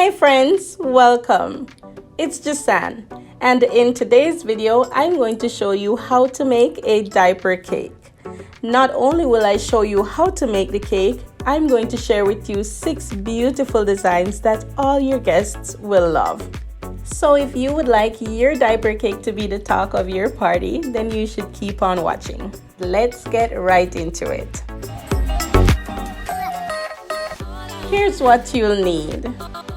Hey friends, welcome. It's Jasan, and in today's video, I'm going to show you how to make a diaper cake. Not only will I show you how to make the cake, I'm going to share with you 6 beautiful designs that all your guests will love. So if you would like your diaper cake to be the talk of your party, then you should keep on watching. Let's get right into it. Here's what you'll need: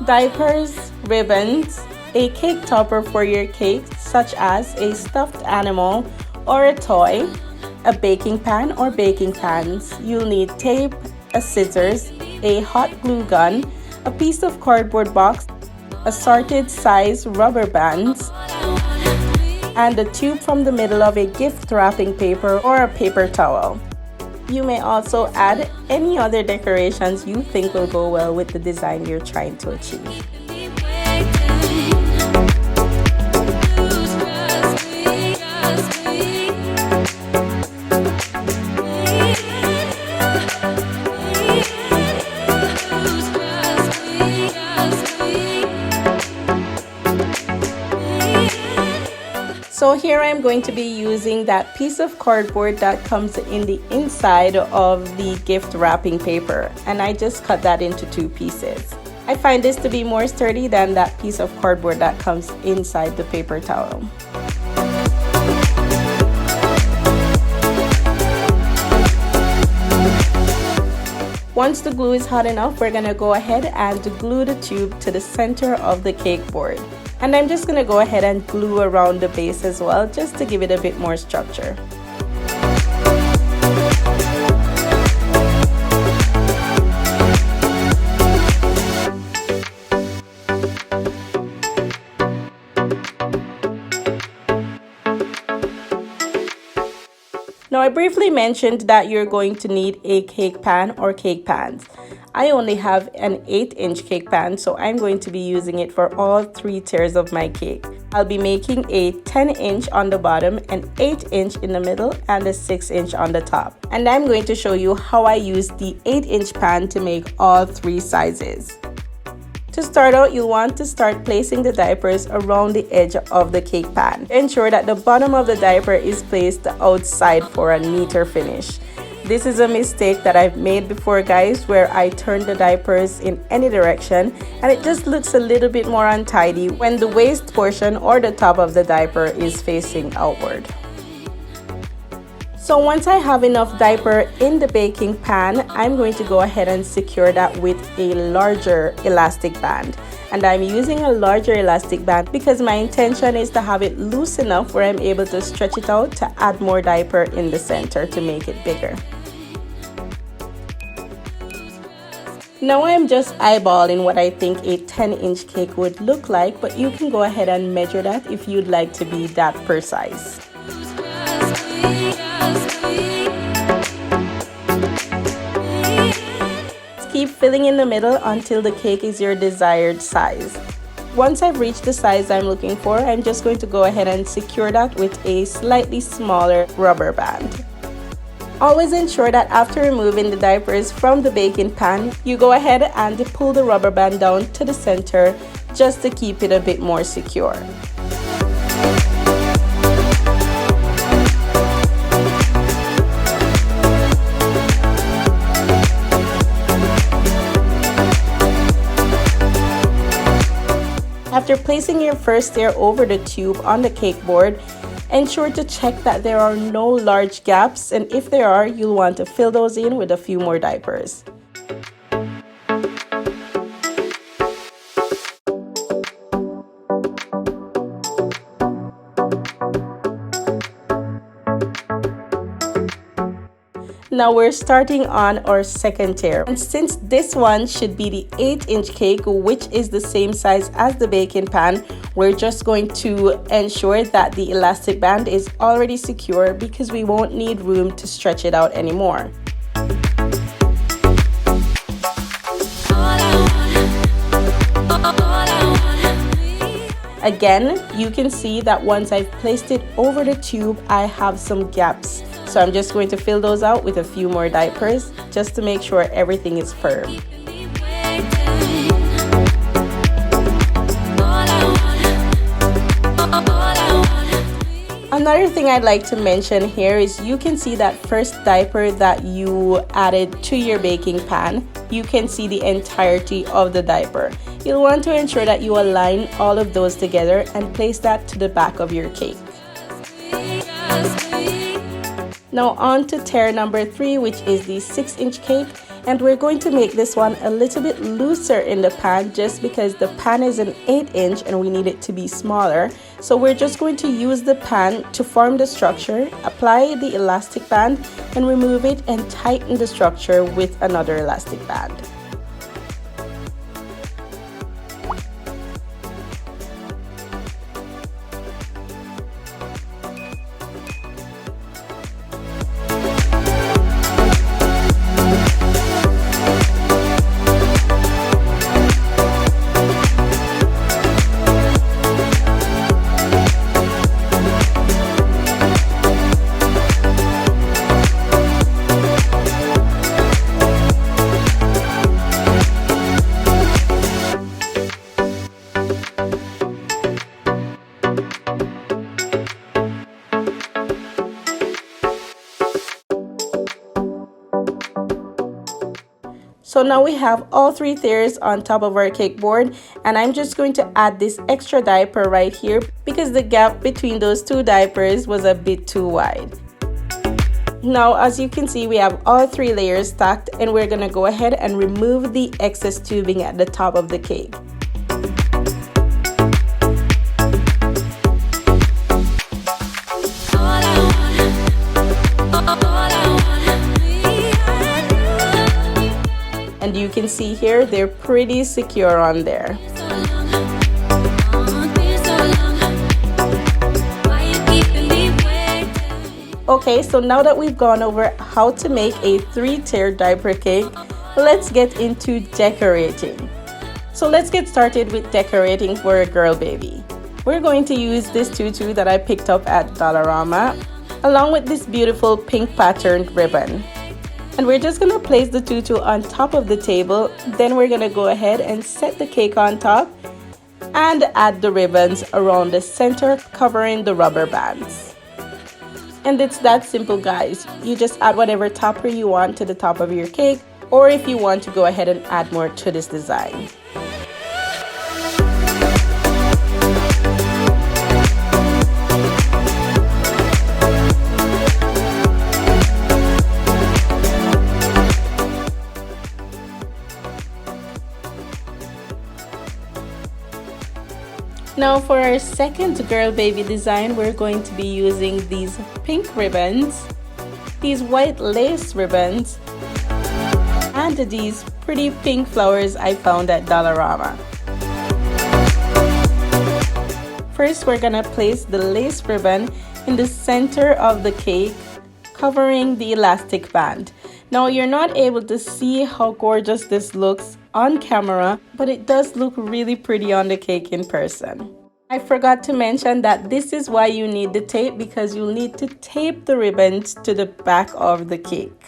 diapers, ribbons, a cake topper for your cake such as a stuffed animal or a toy, a baking pan or baking pans. You'll need tape, a scissors, a hot glue gun, a piece of cardboard box, assorted size rubber bands, and a tube from the middle of a gift wrapping paper or a paper towel. You may also add any other decorations you think will go well with the design you're trying to achieve. So here I'm going to be using that piece of cardboard that comes in the inside of the gift wrapping paper, and I just cut that into 2 pieces. I find this to be more sturdy than that piece of cardboard that comes inside the paper towel. Once the glue is hot enough, we're going to go ahead and glue the tube to the center of the cake board. And I'm just going to go ahead and glue around the base as well, just to give it a bit more structure. Now, I briefly mentioned that you're going to need a cake pan or cake pans. I only have an 8-inch cake pan, so I'm going to be using it for all 3 tiers of my cake. I'll be making a 10-inch on the bottom, an 8-inch in the middle, and a 6-inch on the top. And I'm going to show you how I use the 8-inch pan to make all 3 sizes. To start out, you'll want to start placing the diapers around the edge of the cake pan. Ensure that the bottom of the diaper is placed outside for a neater finish. This is a mistake that I've made before, guys, where I turn the diapers in any direction and it just looks a little bit more untidy when the waist portion or the top of the diaper is facing outward. So once I have enough diaper in the baking pan, I'm going to go ahead and secure that with a larger elastic band. And I'm using a larger elastic band because my intention is to have it loose enough where I'm able to stretch it out to add more diaper in the center to make it bigger. Now I'm just eyeballing what I think a 10-inch cake would look like, but you can go ahead and measure that if you'd like to be that precise. Keep filling in the middle until the cake is your desired size. Once I've reached the size I'm looking for, I'm just going to go ahead and secure that with a slightly smaller rubber band. Always ensure that after removing the diapers from the baking pan, you go ahead and pull the rubber band down to the center just to keep it a bit more secure. After placing your first layer over the tube on the cake board, ensure to check that there are no large gaps, and if there are, you'll want to fill those in with a few more diapers. Now we're starting on our second tier, and since this one should be the 8-inch cake, which is the same size as the baking pan, we're just going to ensure that the elastic band is already secure because we won't need room to stretch it out anymore. Again, you can see that once I've placed it over the tube, I have some gaps. So I'm just going to fill those out with a few more diapers just to make sure everything is firm. Another thing I'd like to mention here is you can see that first diaper that you added to your baking pan. You can see the entirety of the diaper. You'll want to ensure that you align all of those together and place that to the back of your cake. Now on to tier number 3, which is the 6-inch cake. And we're going to make this one a little bit looser in the pan just because the pan is an 8-inch and we need it to be smaller. So we're just going to use the pan to form the structure, apply the elastic band, and remove it and tighten the structure with another elastic band. So now we have all 3 tiers on top of our cake board, and I'm just going to add this extra diaper right here because the gap between those 2 diapers was a bit too wide. Now as you can see, we have all 3 layers stacked, and we're gonna go ahead and remove the excess tubing at the top of the cake. And you can see here, they're pretty secure on there. Okay, so now that we've gone over how to make a 3-tier diaper cake, let's get into decorating. So let's get started with decorating for a girl baby. We're going to use this tutu that I picked up at Dollarama, along with this beautiful pink patterned ribbon. And we're just gonna place the tutu on top of the table. Then we're gonna go ahead and set the cake on top and add the ribbons around the center, covering the rubber bands. And it's that simple, guys. You just add whatever topper you want to the top of your cake, or if you want to go ahead and add more to this design. Now for our second girl baby design, we're going to be using these pink ribbons, these white lace ribbons, and these pretty pink flowers I found at Dollarama. First, we're gonna place the lace ribbon in the center of the cake, covering the elastic band. Now you're not able to see how gorgeous this looks on camera, but it does look really pretty on the cake in person. I forgot to mention that this is why you need the tape, because you'll need to tape the ribbons to the back of the cake.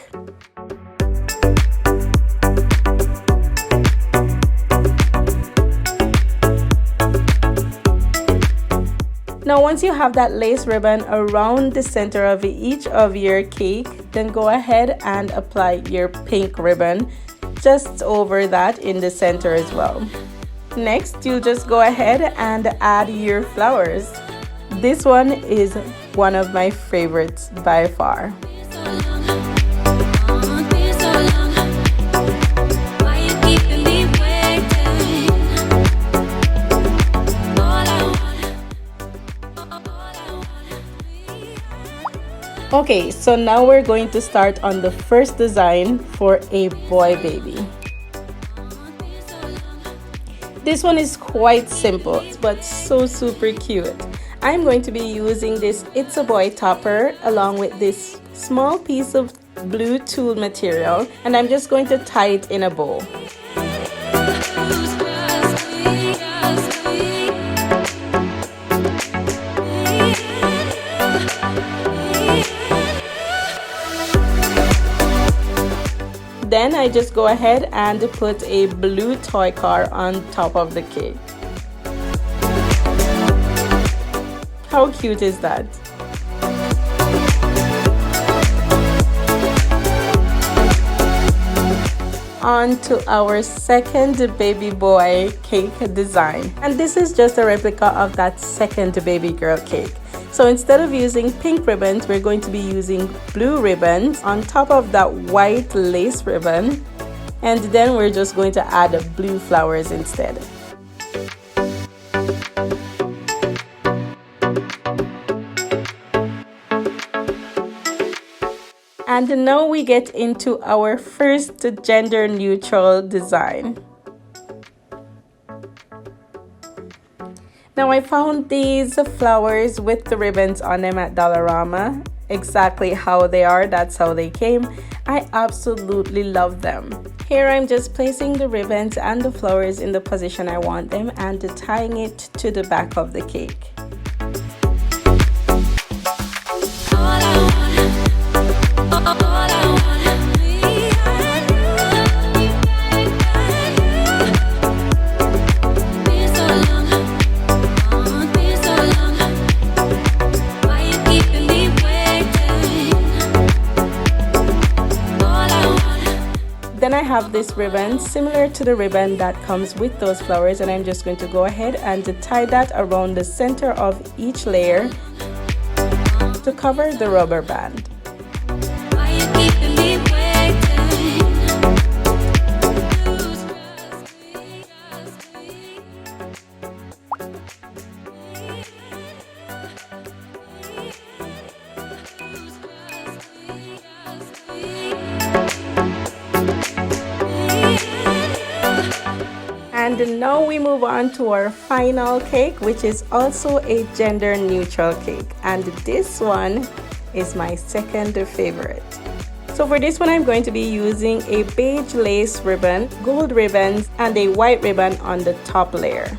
Now once you have that lace ribbon around the center of each of your cake, then go ahead and apply your pink ribbon just over that in the center as well. Next, you'll just go ahead and add your flowers. This one is one of my favorites by far. Okay, so now we're going to start on the first design for a boy baby. This one is quite simple, but so super cute. I'm going to be using this It's a Boy topper along with this small piece of blue tulle material, and I'm just going to tie it in a bow. Then I just go ahead and put a blue toy car on top of the cake. How cute is that? on to our second baby boy cake design. And this is just a replica of that second baby girl cake. So instead of using pink ribbons, we're going to be using blue ribbons on top of that white lace ribbon. And then we're just going to add blue flowers instead. And now we get into our first gender neutral design. Now I found these flowers with the ribbons on them at Dollarama. Exactly how they are, that's how they came. I absolutely love them. Here I'm just placing the ribbons and the flowers in the position I want them and tying it to the back of the cake. Then I have this ribbon similar to the ribbon that comes with those flowers, and I'm just going to go ahead and tie that around the center of each layer to cover the rubber band. And now we move on to our final cake, which is also a gender neutral cake, and this one is my second favorite. So for this one I'm going to be using a beige lace ribbon, gold ribbons, and a white ribbon on the top layer.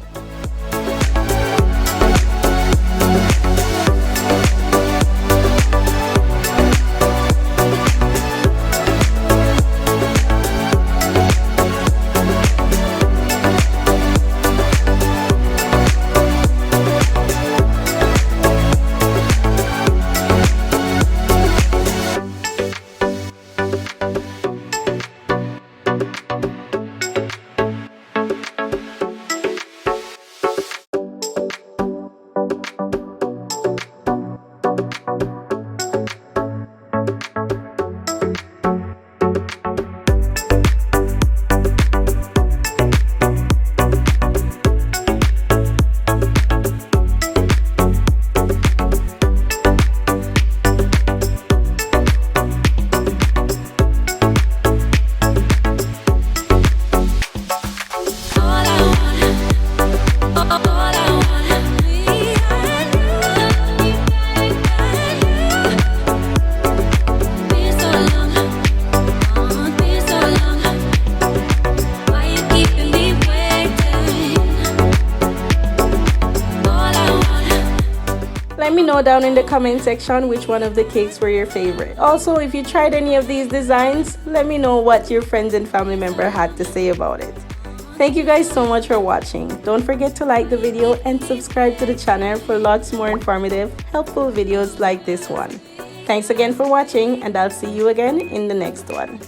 Let me know down in the comment section which one of the cakes were your favorite. Also, if you tried any of these designs, let me know what your friends and family member had to say about it. Thank you guys so much for watching. Don't forget to like the video and subscribe to the channel for lots more informative, helpful videos like this one. Thanks again for watching, and I'll see you again in the next one.